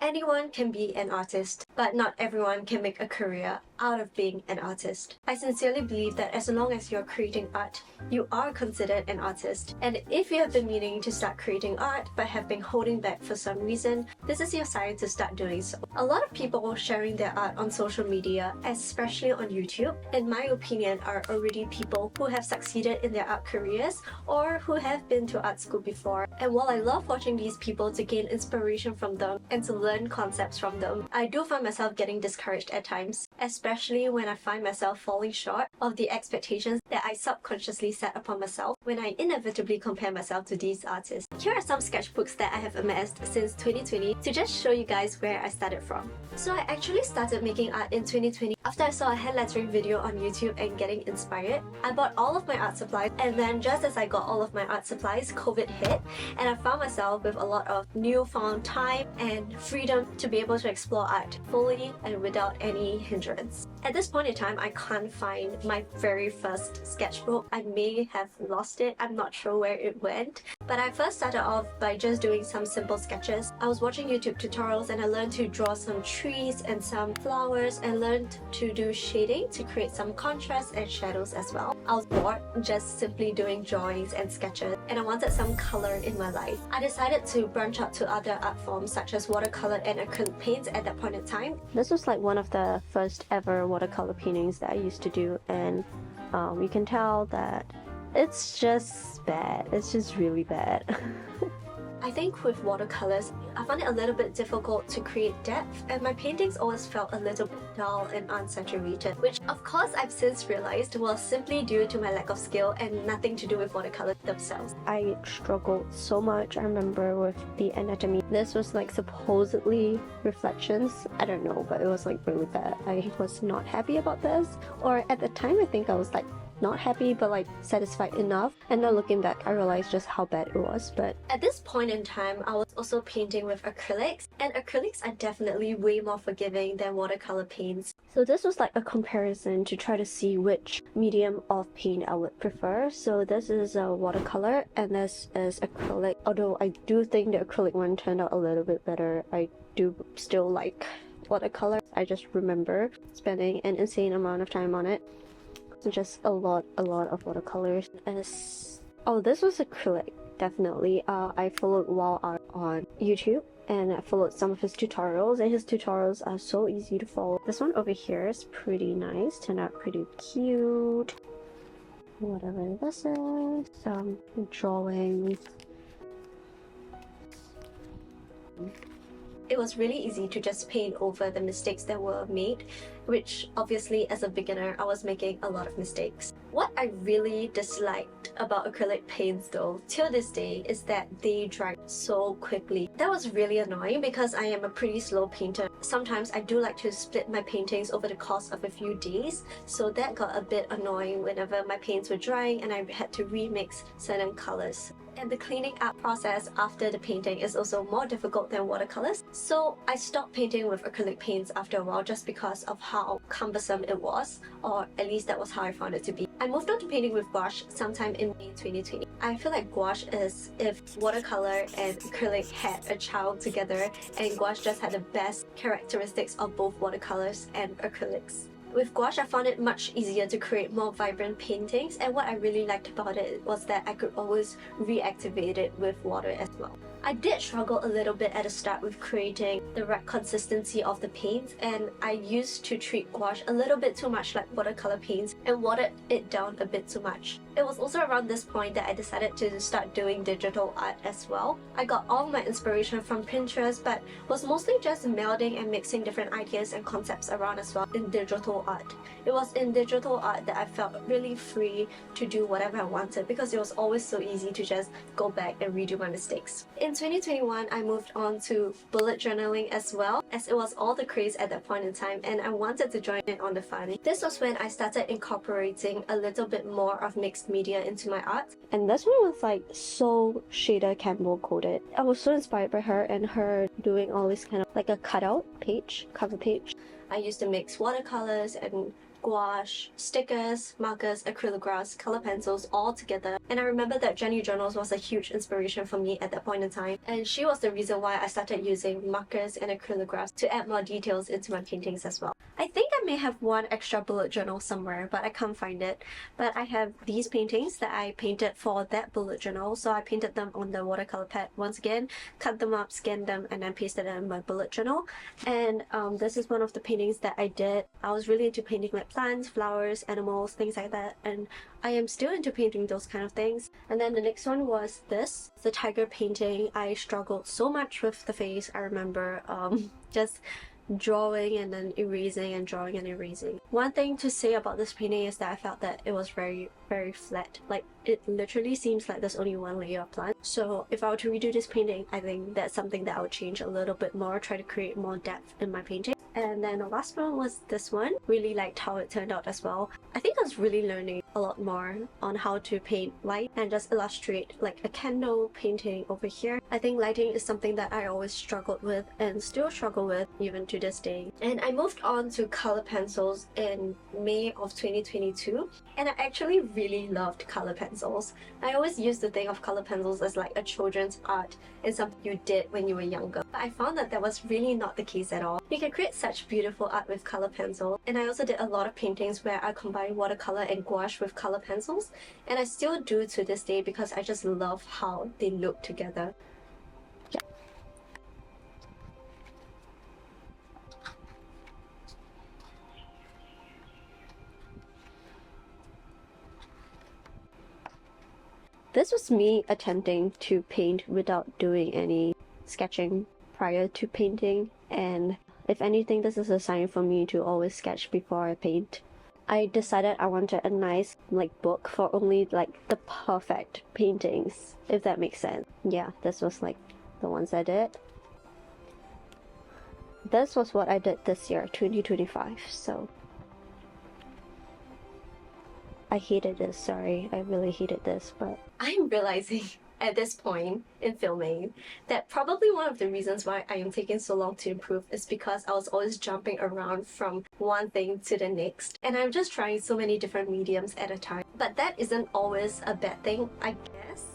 Anyone can be an artist, but not everyone can make a career out of being an artist. I sincerely believe that as long as you're creating art, you are considered an artist. And if you have been meaning to start creating art but have been holding back for some reason, this is your sign to start doing so. A lot of people sharing their art on social media, especially on YouTube, in my opinion, are already people who have succeeded in their art careers or who have been to art school before. And while I love watching these people to gain inspiration from them and to learn concepts from them, I do find myself getting discouraged at times, especially when I find myself falling short of the expectations that I subconsciously set upon myself when I inevitably compare myself to these artists. Here are some sketchbooks that I have amassed since 2020 to just show you guys where I started from. So I actually started making art in 2020 after I saw a hand lettering video on YouTube and getting inspired. I bought all of my art supplies, and then just as I got all of my art supplies, COVID hit and I found myself with a lot of newfound time and freedom to be able to explore art fully and without any hindrance. At this point in time, I can't find my very first sketchbook. I may have lost it, I'm not sure where it went. But I first started off by just doing some simple sketches. I was watching YouTube tutorials and I learned to draw some trees and some flowers and learned to do shading to create some contrast and shadows as well. I was bored just simply doing drawings and sketches, and I wanted some color in my life. I decided to branch out to other art forms such as watercolor and acrylic paints at that point in time. This was like one of the first ever watercolor paintings that I used to do, and you can tell that it's just bad. It's just really bad. I think with watercolors, I found it a little bit difficult to create depth, and my paintings always felt a little bit dull and unsaturated, which of course I've since realized was simply due to my lack of skill and nothing to do with watercolors themselves. I struggled so much. I remember with the anatomy. This was like supposedly reflections. I don't know, but it was like really bad. I was not happy about this, or at the time I think I was like not happy but like satisfied enough, and now looking back I realized just how bad it was. But at this point in time I was also painting with acrylics, and acrylics are definitely way more forgiving than watercolor paints. So this was like a comparison to try to see which medium of paint I would prefer. So this is a watercolor and this is acrylic, although I do think the acrylic one turned out a little bit better. I do still like watercolor. I just remember spending an insane amount of time on it. Just a lot of watercolors. Oh, this was acrylic, definitely. I followed Wow Art on YouTube and I followed some of his tutorials, and his tutorials are so easy to follow. This one over here is pretty nice, turned out pretty cute. Whatever this is, some drawings. It was really easy to just paint over the mistakes that were made, which obviously as a beginner I was making a lot of mistakes. What I really disliked about acrylic paints though, till this day, is that they dry so quickly. That was really annoying because I am a pretty slow painter. Sometimes I do like to split my paintings over the course of a few days, so that got a bit annoying whenever my paints were drying and I had to remix certain colors. And the cleaning up process after the painting is also more difficult than watercolors. So I stopped painting with acrylic paints after a while just because of how cumbersome it was, or at least that was how I found it to be. I moved on to painting with gouache sometime in May 2020. I feel like gouache is if watercolor and acrylic had a child together, and gouache just had the best characteristics of both watercolors and acrylics. With gouache, I found it much easier to create more vibrant paintings, and what I really liked about it was that I could always reactivate it with water as well. I did struggle a little bit at the start with creating the right consistency of the paints, and I used to treat gouache a little bit too much like watercolor paints and watered it down a bit too much. It was also around this point that I decided to start doing digital art as well. I got all my inspiration from Pinterest, but was mostly just melding and mixing different ideas and concepts around as well in digital art. It was in digital art that I felt really free to do whatever I wanted, because it was always so easy to just go back and redo my mistakes. In 2021, I moved on to bullet journaling as well, as it was all the craze at that point in time and I wanted to join in on the fun. This was when I started incorporating a little bit more of mixed media into my art. And this one was like so shader Campbell coded. I was so inspired by her and her doing all this kind of like a cutout page, cover page. I used to mix watercolors and gouache, stickers, markers, acrylic graphs, color pencils all together. And I remember that Jenny Journals was a huge inspiration for me at that point in time, and she was the reason why I started using markers and acrylic graphs to add more details into my paintings as well. I think I may have one extra bullet journal somewhere, but I can't find it. But I have these paintings that I painted for that bullet journal, so I painted them on the watercolor pad once again, cut them up, scanned them, and then pasted them in my bullet journal. And this is one of the paintings that I did. I was really into painting like plants, flowers, animals, things like that, and I am still into painting those kind of things. And then the next one was this, the tiger painting. I struggled so much with the face. I remember just drawing and then erasing and drawing and erasing. One thing to say about this painting is that I felt that it was very flat. Like, it literally seems like there's only one layer of plant. So if I were to redo this painting, I think that's something that I would change a little bit more, try to create more depth in my painting. And then the last one was this one. Really liked how it turned out as well. I think I was really learning a lot more on how to paint light and just illustrate like a candle painting over here. I think lighting is something that I always struggled with and still struggle with even to this day. And I moved on to color pencils in May of 2022, and I actually really loved color pencils. I always used to think of color pencils as like a children's art and something you did when you were younger. But I found that was really not the case at all. You can create such beautiful art with color pencil, and I also did a lot of paintings where I combined watercolor and gouache with color pencils, and I still do to this day because I just love how they look together. Yeah. This was me attempting to paint without doing any sketching prior to painting, and if anything, this is a sign for me to always sketch before I paint. I decided I wanted a nice like book for only like the perfect paintings, if that makes sense. Yeah, this was like the ones I did. This was what I did this year, 2025, so I hated this, sorry, I really hated this, but I'm realizing at this point in filming that probably one of the reasons why I am taking so long to improve is because I was always jumping around from one thing to the next, and I'm just trying so many different mediums at a time. But that isn't always a bad thing, I guess,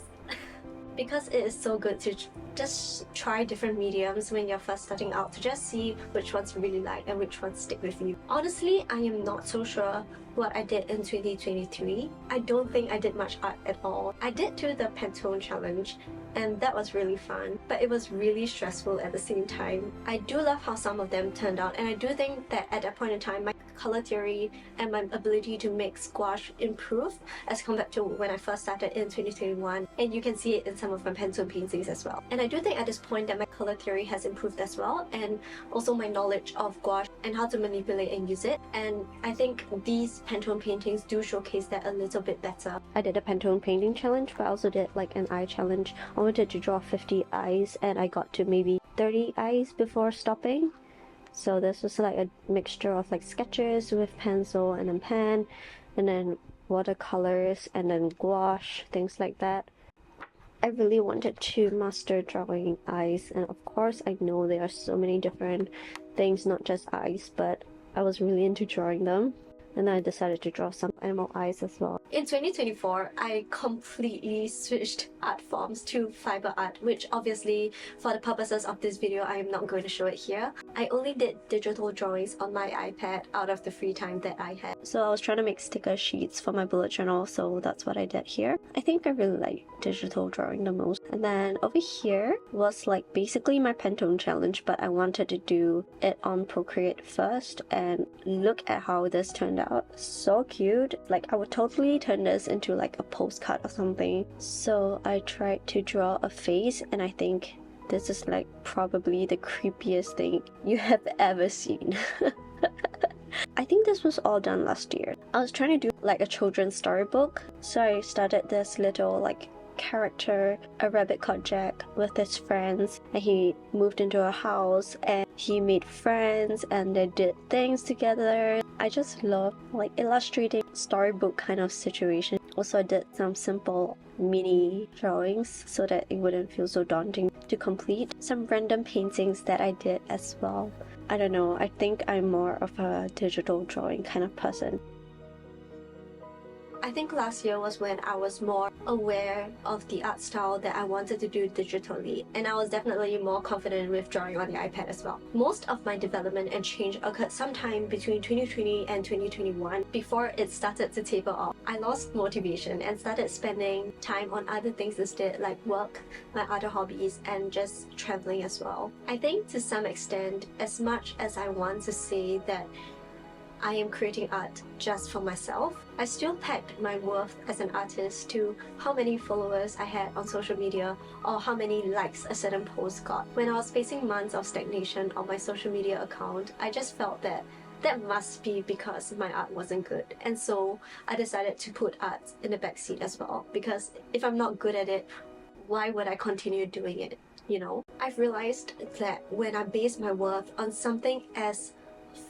because it is so good to just try different mediums when you're first starting out, to just see which ones you really like and which ones stick with you. Honestly, I am not so sure what I did in 2023. I don't think I did much art at all. I did do the Pantone challenge, and that was really fun, but it was really stressful at the same time. I do love how some of them turned out, and I do think that at that point in time my color theory and my ability to make gouache improved as compared to when I first started in 2021, and you can see it in some of my Pantone paintings as well. And I do think at this point that my color theory has improved as well, and also my knowledge of gouache and how to manipulate and use it, and I think these Pantone paintings do showcase that a little bit better. I did a Pantone painting challenge, but I also did like an eye challenge. I wanted to draw 50 eyes and I got to maybe 30 eyes before stopping. So this was like a mixture of like sketches with pencil and then pen, and then watercolors and then gouache, things like that. I really wanted to master drawing eyes, and of course I know there are so many different things, not just eyes, but I was really into drawing them. And then I decided to draw some animal eyes as well. In 2024, I completely switched art forms to fiber art, which obviously for the purposes of this video I am not going to show it here. I only did digital drawings on my iPad out of the free time that I had. So I was trying to make sticker sheets for my bullet journal, so that's what I did here. I think I really like digital drawing the most. And then over here was like basically my Pantone challenge, but I wanted to do it on Procreate first, and look at how this turned out. So cute. Like, I would totally turn this into like a postcard or something. So I tried to draw a face, and I think this is like probably the creepiest thing you have ever seen. I think this was all done last year. I was trying to do like a children's storybook, so I started this little like character, a rabbit called Jack, with his friends, and he moved into a house and he made friends and they did things together. I just love like illustrating storybook kind of situation. Also, I did some simple mini drawings so that it wouldn't feel so daunting to complete. Some random paintings that I did as well. I don't know, I think I'm more of a digital drawing kind of person. I think last year was when I was more aware of the art style that I wanted to do digitally, and I was definitely more confident with drawing on the iPad as well. Most of my development and change occurred sometime between 2020 and 2021 before it started to taper off. I lost motivation and started spending time on other things instead, like work, my other hobbies, and just traveling as well. I think to some extent, as much as I want to say that I am creating art just for myself, I still pegged my worth as an artist to how many followers I had on social media or how many likes a certain post got. When I was facing months of stagnation on my social media account, I just felt that must be because my art wasn't good. And so I decided to put art in the backseat as well, because if I'm not good at it, why would I continue doing it, you know? I've realized that when I base my worth on something as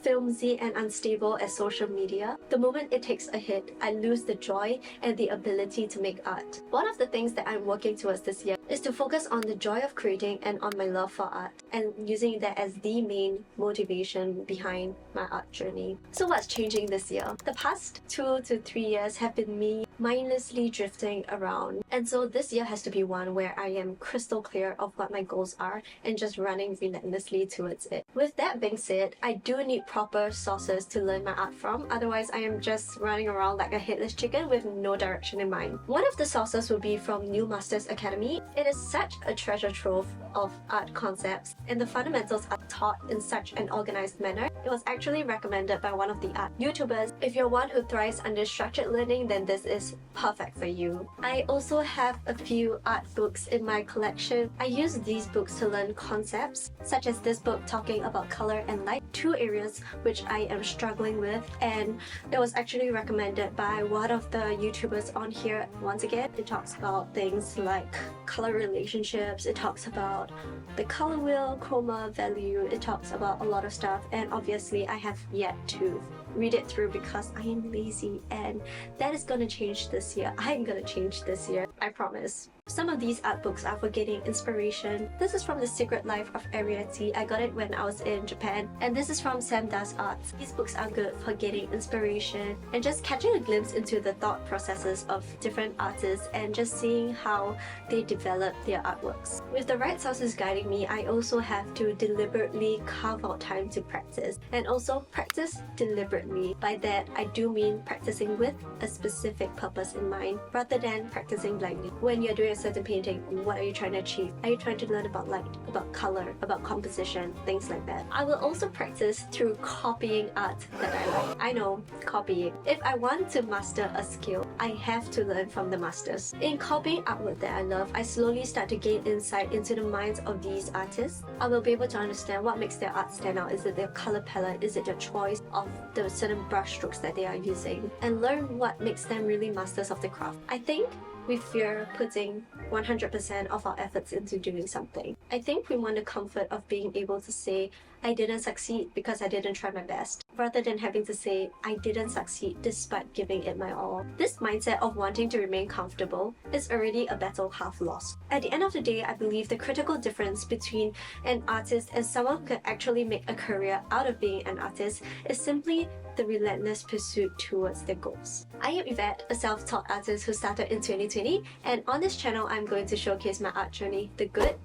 flimsy and unstable as social media, the moment it takes a hit, I lose the joy and the ability to make art. One of the things that I'm working towards this year is to focus on the joy of creating and on my love for art, and using that as the main motivation behind my art journey. So what's changing this year? The past 2 to 3 years have been me mindlessly drifting around, and so this year has to be one where I am crystal clear of what my goals are and just running relentlessly towards it. With that being said, I do need proper sources to learn my art from, otherwise I am just running around like a headless chicken with no direction in mind. One of the sources will be from New Masters Academy. It is such a treasure trove of art concepts, and the fundamentals are taught in such an organized manner. It was actually recommended by one of the art YouTubers. If you're one who thrives under structured learning, then this is perfect for you. I also have a few art books in my collection. I use these books to learn concepts, such as this book talking about color and light, two areas which I am struggling with, and it was actually recommended by one of the YouTubers on here. Once again, it talks about things like color relationships, it talks about the color wheel, chroma value, it talks about a lot of stuff, and obviously I have yet to read it through because I am lazy, and that is gonna change this year. I'm gonna change this year, I promise. Some of these art books are for getting inspiration. This is from The Secret Life of Ariete. I got it when I was in Japan. And this is from Sam Does Arts. These books are good for getting inspiration and just catching a glimpse into the thought processes of different artists and just seeing how they develop their artworks. With the right sources guiding me, I also have to deliberately carve out time to practice, and also practice deliberately. By that, I do mean practicing with a specific purpose in mind rather than practicing blindly. When you're doing a certain painting, what are you trying to achieve? Are you trying to learn about light, about color, about composition, things like that? I will also practice through copying art that I like. I know, copying. If I want to master a skill, I have to learn from the masters. In copying artwork that I love, I slowly start to gain insight into the minds of these artists. I will be able to understand what makes their art stand out. Is it their color palette? Is it their choice of the certain brush strokes that they are using? And learn what makes them really masters of the craft. I think we fear putting 100% of our efforts into doing something. I think we want the comfort of being able to say, I didn't succeed because I didn't try my best, rather than having to say, I didn't succeed despite giving it my all. This mindset of wanting to remain comfortable is already a battle half lost. At the end of the day, I believe the critical difference between an artist and someone who can actually make a career out of being an artist is simply the relentless pursuit towards their goals. I am Yvette, a self-taught artist who started in 2020, and on this channel I'm going to showcase my art journey, the good,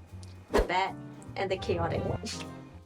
the bad, and the chaotic.